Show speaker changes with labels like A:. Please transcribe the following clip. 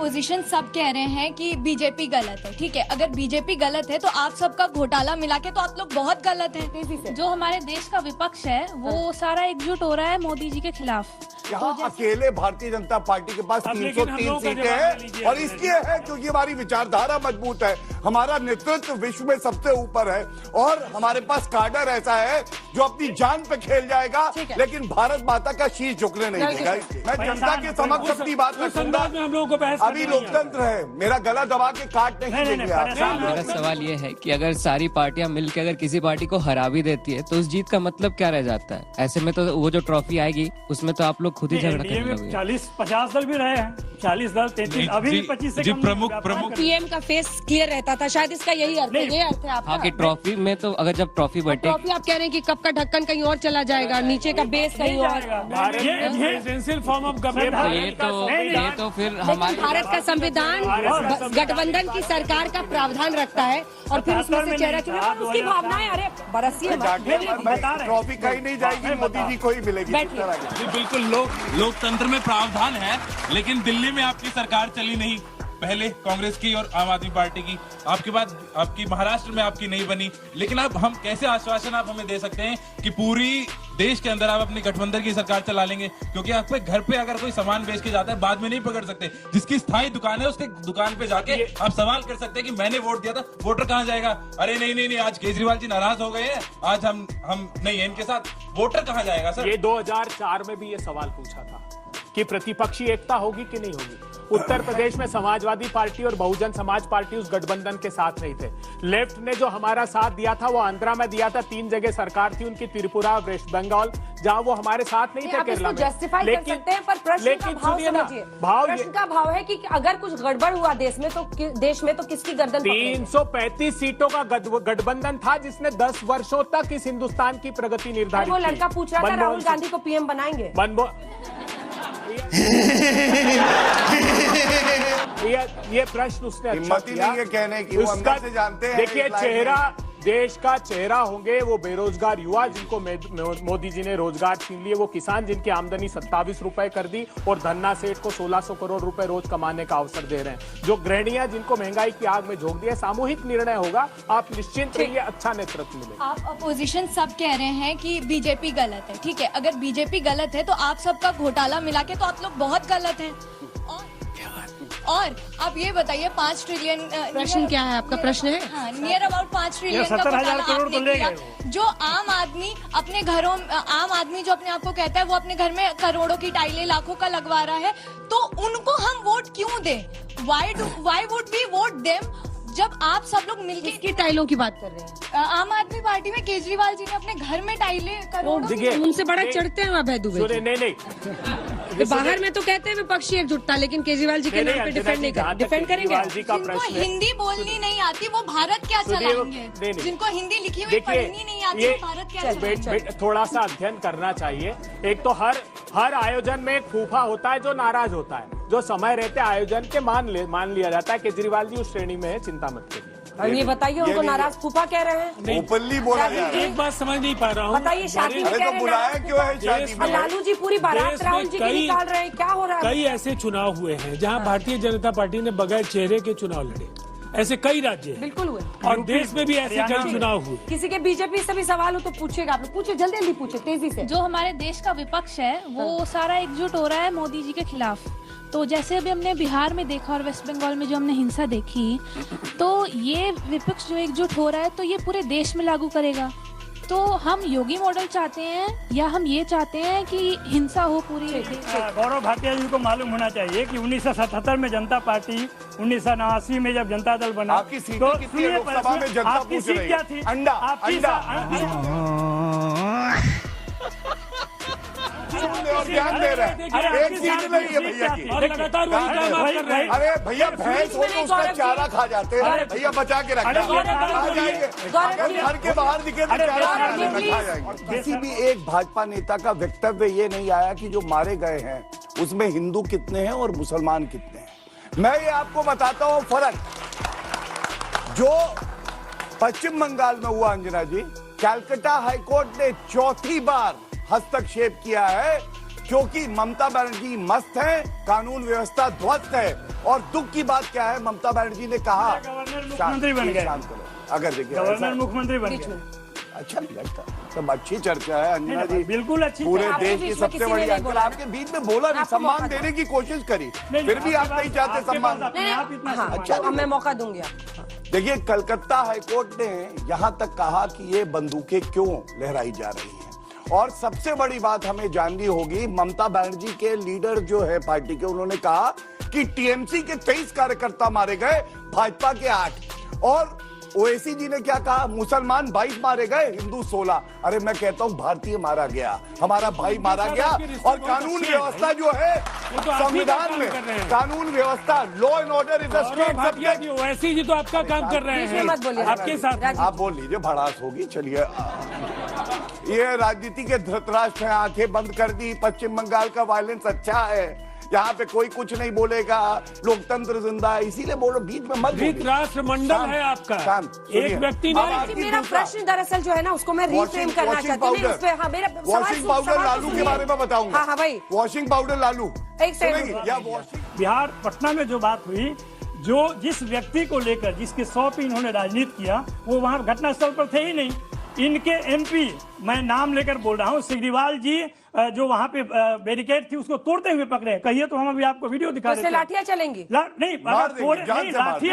A: Opposition सब कह रहे हैं कि बीजेपी गलत है, ठीक है। अगर बीजेपी गलत है तो आप सबका घोटाला मिला के तो आप लोग बहुत गलत हैं। तेजी से
B: जो हमारे देश का विपक्ष है वो सारा एकजुट हो रहा है मोदी जी के खिलाफ।
C: यहाँ अकेले भारतीय जनता पार्टी के पास 303 सीटें हैं और इसलिए है क्योंकि हमारी विचारधारा मजबूत है, हमारा नेतृत्व विश्व में सबसे ऊपर है और हमारे पास काडर ऐसा है जो अपनी जान पे खेल जाएगा लेकिन भारत माता का शीश झुकने नहीं देगा। मैं जनता के समक्ष अपनी बात रखूंगा। अभी लोकतंत्र है, मेरा गला दबा के काट नहीं देंगे आप।
D: मेरा सवाल ये है कि अगर सारी पार्टियां मिलकर अगर किसी पार्टी को हरा भी देती है तो उस जीत का मतलब क्या रह जाता है? ऐसे में तो वो जो ट्रॉफी आएगी उसमें तो आप लोग खुद ही झगड़ा करने लगोगे।
E: 40-50 दल भी रहे हैं, 40 दल 33 अभी 25 से
F: प्रमुख
G: पीएम का फेस क्लियर रहता था, शायद इसका यही अर्थ है। ये अर्थ है आपका?
D: हाँ कि ट्रॉफी में तो अगर जब ट्रॉफी बटे
G: ट्रॉफी आप कह रहे हैं कि कप का ढक्कन कहीं और चला जाएगा, नीचे का बेस कहीं और।
E: ये फॉर्म ऑफ गवर्नमेंट
D: ये तो फिर हमारे
G: भारत का संविधान गठबंधन की सरकार का प्रावधान रखता है और फिर उसमें से चेहरा चुनाव उसकी भावनाएं। अरे बरसिए
C: ट्रॉफी कहीं नहीं जाएगी, मोदी जी को ही मिलेगी।
F: बिल्कुल लोकतंत्र में प्रावधान है, लेकिन दिल्ली में आपकी सरकार चली नहीं, पहले कांग्रेस की और आम आदमी पार्टी की, आपके बाद आपकी महाराष्ट्र में आपकी नहीं बनी। लेकिन अब हम कैसे आश्वासन आप हमें दे सकते हैं कि पूरी देश के अंदर आप अपनी गठबंधन की सरकार चला लेंगे? क्योंकि आपके घर पे अगर कोई सामान बेच के जाता है बाद में नहीं पकड़ सकते। जिसकी स्थायी दुकान है उसके दुकान पे जाके आप सवाल कर सकते हैं कि मैंने वोट दिया था, वोटर कहाँ जाएगा? अरे नहीं, आज केजरीवाल जी नाराज हो गए हैं, आज हम नहीं है इनके साथ, वोटर कहाँ जाएगा सर?
H: ये 2004 में भी ये सवाल पूछा था कि प्रतिपक्षी एकता होगी कि नहीं होगी। उत्तर प्रदेश में समाजवादी पार्टी और बहुजन समाज पार्टी उस गठबंधन के साथ नहीं थे। लेफ्ट ने जो हमारा साथ दिया था वो आंध्रा में दिया था, 3 जगह सरकार थी उनकी, त्रिपुरा, वेस्ट बंगाल, जहां वो हमारे साथ नहीं थे केरला में।
G: जस्टिफाई कर सकते हैं पर प्रश्न का भाव समझिए। प्रश्न का भाव है कि अगर कुछ गड़बड़ हुआ देश में तो किसकी गर्दन?
H: 335 सीटों का गठबंधन था जिसने 10 वर्षों तक इस हिंदुस्तान की प्रगति निर्धारित की।
G: वो लड़का पूछ रहा था राहुल गांधी को पीएम बनाएंगे?
H: ये प्रश्न उसने अच्छा किया।
C: नहीं है कहने की, वो अंदर से जानते हैं।
H: देखिए चेहरा, देश का चेहरा होंगे वो बेरोजगार युवा जिनको मोदी जी ने रोजगार छीन लिए, वो किसान जिनकी आमदनी 27 रुपए कर दी और धन्ना सेठ को 1600 करोड़ रुपए रोज कमाने का अवसर दे रहे हैं, जो गृहिणियां जिनको महंगाई की आग में झोंक दिया। सामूहिक निर्णय होगा, आप निश्चिंत रहिए, अच्छा नेतृत्व मिलेगा।
A: आप अपोजिशन सब कह रहे हैं कि बीजेपी गलत है, ठीक है। अगर बीजेपी गलत है तो आप सबका घोटाला मिला के तो आप लोग बहुत गलत हैं। और आप ये बताइए 5 ट्रिलियन
G: प्रश्न क्या है आपका? प्रश्न है
A: हाँ, नियर अबाउट 5 ट्रिलियन का घोटाला आपने किया। जो आम आदमी अपने घरों, आम आदमी जो अपने आप को कहता है वो अपने घर में करोड़ों की टाइलें लाखों का लगवा रहा है, तो उनको हम वोट क्यों दें? Why would we vote them? जब आप सब लोग मिलके
G: किसकी टाइलों की बात कर रहे हैं?
A: आम आदमी पार्टी में केजरीवाल जी ने अपने घर में टाइलें करोड़ों
G: उनसे बड़ा चढ़ते हैं वहाँ भैदू भाई।
H: नहीं
G: बाहर में तो कहते हैं विपक्षी एकजुटता, लेकिन केजरीवाल जी के नाम पे डिफेंड नहीं कर, डिफेंड करेंगे।
A: जिनको हिंदी बोलनी नहीं आती वो भारत क्या चलाएंगे? जिनको हिंदी लिखी हुई पढ़नी नहीं आती वो भारत क्या चलाएंगे?
H: थोड़ा सा अध्ययन करना चाहिए। एक तो हर आयोजन में एक फूफा होता है जो नाराज होता है, जो समय रहते आयोजन के मान लिया जाता है। केजरीवाल जी उस श्रेणी में है, चिंता मत करिए।
G: ये बताइए उनको नाराज फूफा कह रहे हैं?
C: ओपनली बोला जा रहा है।
E: एक बात समझ नहीं पा रहा हूँ,
G: बताइए शादी में
C: तो बुलाया क्यों है शादी में?
G: लालू जी पूरी बारात राहुल जी की निकाल रहे हैं, क्या हो रहा है?
E: कई ऐसे चुनाव हुए हैं जहाँ भारतीय जनता पार्टी ने बगैर चेहरे के चुनाव लड़े, ऐसे कई राज्य हैं।
G: बिल्कुल हुए,
E: और देश में भी ऐसे कई चुनाव हुए।
G: किसी के बीजेपी से भी सवाल हो तो पूछेगा, आप पूछे, जल्दी पूछे, तेजी से।
B: जो हमारे देश का विपक्ष है वो सारा एकजुट हो रहा है मोदी जी के खिलाफ। तो जैसे अभी हमने बिहार में देखा और वेस्ट बंगाल में जो हमने हिंसा देखी, तो ये विपक्ष जो एकजुट हो रहा है तो ये पूरे देश में लागू करेगा। तो हम योगी मॉडल चाहते हैं या हम ये चाहते हैं कि हिंसा हो पूरी?
E: गौरव भाटिया जी को मालूम होना चाहिए कि 1977 में जनता पार्टी, 1989 में जब जनता दल बना,
C: आपकी सीटें कितनी है लोकसभा में? जनता
E: आपकी
C: पूछ
E: सीट
C: रही
E: क्या
C: है।
E: थी?
C: अंडा। और ध्यान दे रहे हैं, एक सीट नहीं है भैया की।
E: लगातार वही काम आप कर रहे हैं।
C: अरे भैया भैंस हो तो उसका चारा खा जाते हैं, भैया बचा के रखना। आ जाएंगे, अगर घर के बाहर दिखे तो चारा खा जाएंगे। किसी भी एक भाजपा नेता का वक्तव्य ये नहीं आया कि जो मारे गए हैं उसमें हिंदू कितने हैं और मुसलमान कितने हैं। मैं ये आपको बताता हूँ फर्क जो पश्चिम बंगाल में हुआ। अंजना जी, कैलकाटा हाईकोर्ट ने 4थी बार हस्तक्षेप किया है क्योंकि ममता बनर्जी मस्त है, कानून व्यवस्था ध्वस्त है। और दुख की बात क्या है, ममता बनर्जी ने कहा
E: गवर्नर मुख्यमंत्री बन गए।
C: शांत करो। अगर देखिए
E: गवर्नर मुख्यमंत्री बन गए,
C: अच्छा नहीं लगता, सब अच्छी चर्चा है अंजना जी,
E: बिल्कुल अच्छी
C: पूरे
E: चर्चा।
C: देश की सबसे बड़ी अंकल आपके बीच में बोला नहीं, सम्मान देने की कोशिश करी, फिर भी आप नहीं चाहते सम्मान।
G: अच्छा अब मैं मौका दूंगी आपको।
C: देखिए कलकत्ता हाईकोर्ट ने यहां तक कहा कि ये बंदूकें क्यों लहराई जा रही हैं, और सबसे बड़ी बात हमें जाननी होगी, ममता बनर्जी के लीडर जो है पार्टी के, उन्होंने कहा कि टीएमसी के 23 कार्यकर्ता मारे गए, भाजपा के 8, और ओवैसी जी ने क्या कहा, मुसलमान 22 मारे गए, हिंदू 16। अरे मैं कहता हूं भारतीय मारा गया, हमारा भाई मारा गया। और कानून व्यवस्था जो है संविधान में, कानून व्यवस्था, law and order is a state subject.
E: Owaisi ji तो आपका काम कर रहे हैं,
G: मत बोलिए
E: आपके साथ
C: आप बोल लीजिए, भड़ास होगी। चलिए, ये राजनीति के धृतराष्ट्र हैं, आंखें बंद कर दी। पश्चिम बंगाल का वायलेंस अच्छा है, यहाँ पे कोई कुछ नहीं बोलेगा, लोकतंत्र जिंदा है, इसीलिए बोलो, बीच में मत बोलिए।
E: राष्ट्र मंडल है आपका, एक व्यक्ति ने।
G: मेरा प्रश्न दरअसल जो है ना उसको मैं रिफ्रेम करना चाहती हूँ।
C: वॉशिंग पाउडर लालू के बारे में बताऊंगा।
G: हाँ भाई,
C: वॉशिंग पाउडर लालू
G: एक सेकंड।
E: बिहार पटना में जो बात हुई, जो जिस व्यक्ति को लेकर जिसके 100 पे इन्होंने राजनीति किया, वो वहां घटनास्थल पर थे ही नहीं। इनके एमपी, मैं नाम लेकर बोल रहा हूँ, सिग्रीवाल जी जो वहां पे बैरिकेड थी उसको तोड़ते हुए पकड़े। कहिए तो हम अभी आपको वीडियो दिखा रहे हैं।
G: लाठियां चलेंगी?
E: नहीं,
C: लाठियां